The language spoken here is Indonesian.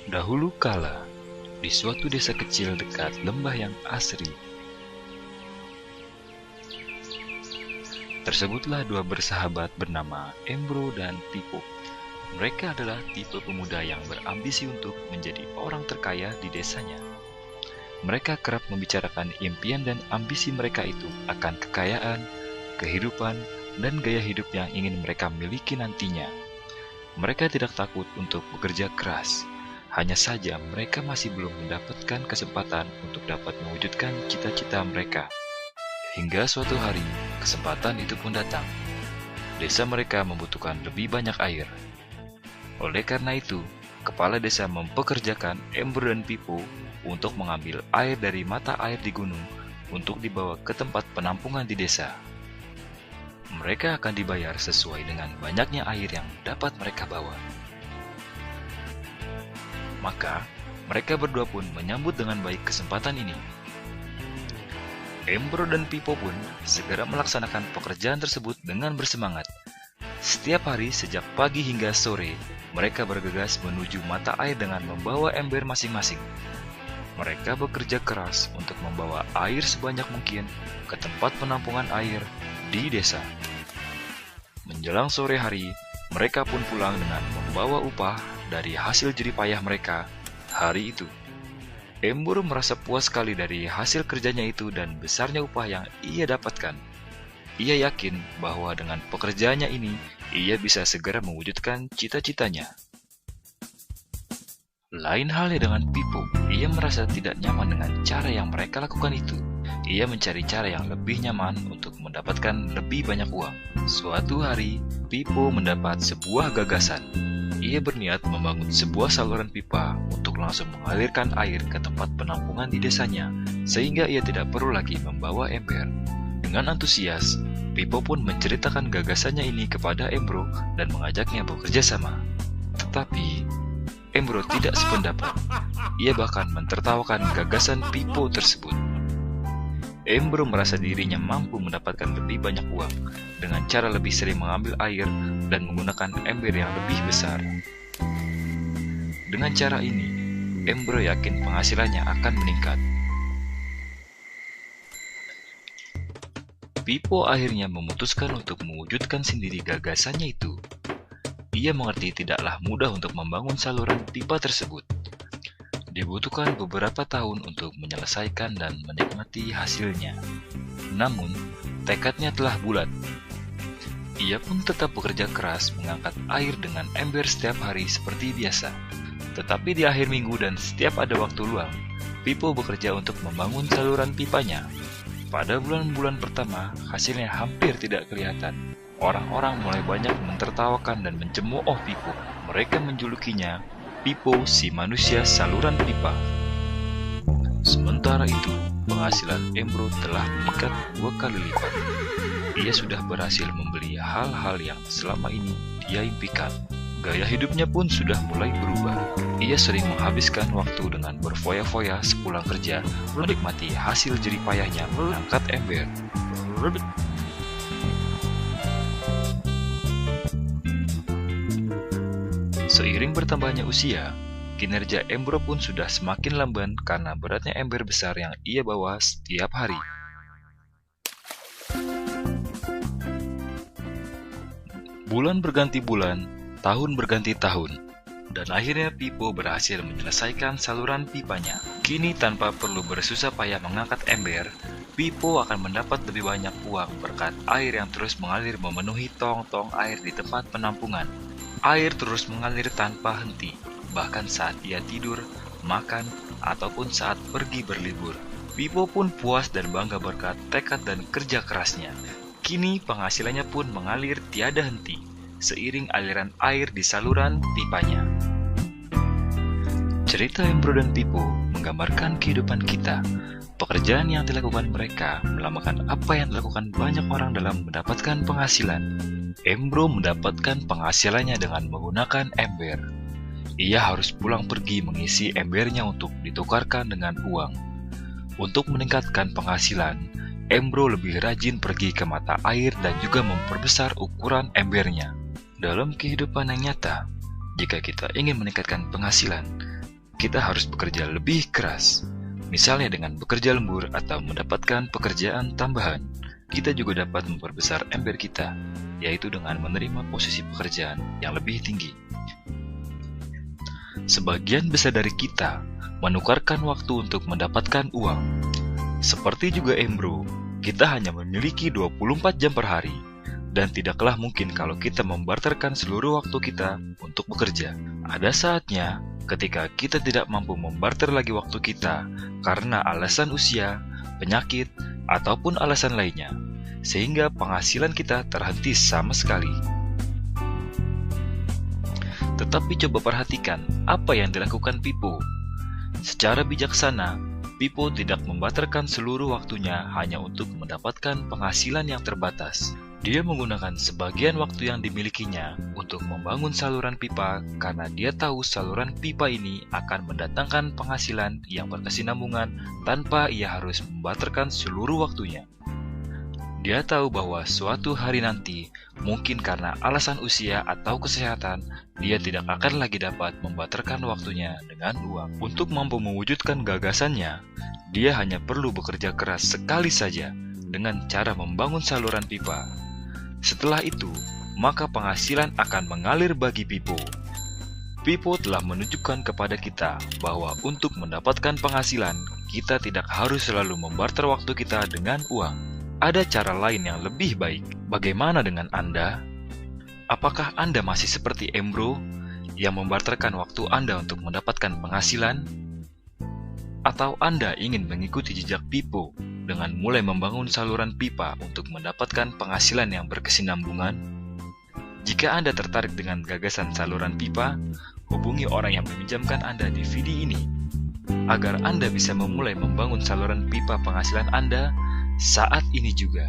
Dahulu kala, di suatu desa kecil dekat lembah yang asri, tersebutlah dua bersahabat bernama Embro dan Pipo. Mereka adalah tipe pemuda yang berambisi untuk menjadi orang terkaya di desanya. Mereka kerap membicarakan impian dan ambisi mereka itu akan kekayaan, kehidupan, dan gaya hidup yang ingin mereka miliki nantinya. Mereka tidak takut untuk bekerja keras. Hanya saja mereka masih belum mendapatkan kesempatan untuk dapat mewujudkan cita-cita mereka. Hingga suatu hari, kesempatan itu pun datang. Desa mereka membutuhkan lebih banyak air. Oleh karena itu, kepala desa mempekerjakan Embro dan Pipo untuk mengambil air dari mata air di gunung untuk dibawa ke tempat penampungan di desa. Mereka akan dibayar sesuai dengan banyaknya air yang dapat mereka bawa. Maka, mereka berdua pun menyambut dengan baik kesempatan ini. Embro dan Pipo pun segera melaksanakan pekerjaan tersebut dengan bersemangat. Setiap hari sejak pagi hingga sore, mereka bergegas menuju mata air dengan membawa ember masing-masing. Mereka bekerja keras untuk membawa air sebanyak mungkin ke tempat penampungan air di desa. Menjelang sore hari, mereka pun pulang dengan membawa upah dari hasil jerih payah mereka hari itu. Embro merasa puas sekali dari hasil kerjanya itu dan besarnya upah yang ia dapatkan. Ia yakin bahwa dengan pekerjaannya ini, ia bisa segera mewujudkan cita-citanya. Lain halnya dengan Pipo, ia merasa tidak nyaman dengan cara yang mereka lakukan itu. Ia mencari cara yang lebih nyaman untuk mendapatkan lebih banyak uang. Suatu hari, Pipo mendapat sebuah gagasan. Ia berniat membangun sebuah saluran pipa untuk langsung mengalirkan air ke tempat penampungan di desanya, sehingga ia tidak perlu lagi membawa ember. Dengan antusias, Pipo pun menceritakan gagasannya ini kepada Embro dan mengajaknya bekerja sama. Tetapi, Embro tidak sependapat. Ia bahkan mentertawakan gagasan Pipo tersebut. Embro merasa dirinya mampu mendapatkan lebih banyak uang dengan cara lebih sering mengambil air dan menggunakan ember yang lebih besar. Dengan cara ini, Embro yakin penghasilannya akan meningkat. Pipo akhirnya memutuskan untuk mewujudkan sendiri gagasannya itu. Ia mengerti tidaklah mudah untuk membangun saluran pipa tersebut. Dibutuhkan beberapa tahun untuk menyelesaikan dan menikmati hasilnya. Namun, tekadnya telah bulat. Ia pun tetap bekerja keras mengangkat air dengan ember setiap hari seperti biasa. Tetapi di akhir minggu dan setiap ada waktu luang, Pipo bekerja untuk membangun saluran pipanya. Pada bulan-bulan pertama, hasilnya hampir tidak kelihatan. Orang-orang mulai banyak mentertawakan dan mencemooh Pipo. Mereka menjulukinya Pipo si manusia saluran pipa. Sementara itu, penghasilan Embro telah meningkat 2 kali lipat. Ia sudah berhasil membeli hal-hal yang selama ini dia impikan. Gaya hidupnya pun sudah mulai berubah. Ia sering menghabiskan waktu dengan berfoya-foya sepulang kerja, menikmati hasil jerih payahnya mengangkat ember. Seiring bertambahnya usia, kinerja Embro pun sudah semakin lamban karena beratnya ember besar yang ia bawa setiap hari. Bulan berganti bulan, tahun berganti tahun, dan akhirnya Pipo berhasil menyelesaikan saluran pipanya. Kini tanpa perlu bersusah payah mengangkat ember, Pipo akan mendapat lebih banyak uang berkat air yang terus mengalir memenuhi tong-tong air di tempat penampungan. Air terus mengalir tanpa henti, bahkan saat ia tidur, makan, ataupun saat pergi berlibur. Pipo pun puas dan bangga berkat tekad dan kerja kerasnya. Kini penghasilannya pun mengalir tiada henti, seiring aliran air di saluran pipanya. Cerita Embro dan Pipo menggambarkan kehidupan kita. Pekerjaan yang dilakukan mereka melambangkan apa yang dilakukan banyak orang dalam mendapatkan penghasilan. Embro mendapatkan penghasilannya dengan menggunakan ember. Ia harus pulang pergi mengisi embernya untuk ditukarkan dengan uang. Untuk meningkatkan penghasilan, Embro lebih rajin pergi ke mata air dan juga memperbesar ukuran embernya. Dalam kehidupan yang nyata, jika kita ingin meningkatkan penghasilan, kita harus bekerja lebih keras. Misalnya dengan bekerja lembur atau mendapatkan pekerjaan tambahan. Kita juga dapat memperbesar ember kita, yaitu dengan menerima posisi pekerjaan yang lebih tinggi. Sebagian besar dari kita menukarkan waktu untuk mendapatkan uang. Seperti juga Embro, kita hanya memiliki 24 jam per hari, dan tidaklah mungkin kalau kita membarterkan seluruh waktu kita untuk bekerja. Ada saatnya ketika kita tidak mampu membarter lagi waktu kita karena alasan usia, penyakit, ataupun alasan lainnya, sehingga penghasilan kita terhenti sama sekali. Tetapi coba perhatikan apa yang dilakukan Pipo. Secara bijaksana, Pipo tidak membarterkan seluruh waktunya hanya untuk mendapatkan penghasilan yang terbatas. Dia menggunakan sebagian waktu yang dimilikinya untuk membangun saluran pipa karena dia tahu saluran pipa ini akan mendatangkan penghasilan yang berkesinambungan tanpa ia harus membarterkan seluruh waktunya. Dia tahu bahwa suatu hari nanti, mungkin karena alasan usia atau kesehatan, dia tidak akan lagi dapat membarterkan waktunya dengan uang. Untuk mampu mewujudkan gagasannya, dia hanya perlu bekerja keras sekali saja dengan cara membangun saluran pipa. Setelah itu, maka penghasilan akan mengalir bagi Pipo. Pipo telah menunjukkan kepada kita bahwa untuk mendapatkan penghasilan, kita tidak harus selalu membarter waktu kita dengan uang. Ada cara lain yang lebih baik. Bagaimana dengan Anda? Apakah Anda masih seperti Embro yang membarterkan waktu Anda untuk mendapatkan penghasilan? Atau Anda ingin mengikuti jejak Pipo dengan mulai membangun saluran pipa untuk mendapatkan penghasilan yang berkesinambungan? Jika Anda tertarik dengan gagasan saluran pipa, hubungi orang yang meminjamkan Anda DVD ini agar Anda bisa memulai membangun saluran pipa penghasilan Anda saat ini juga.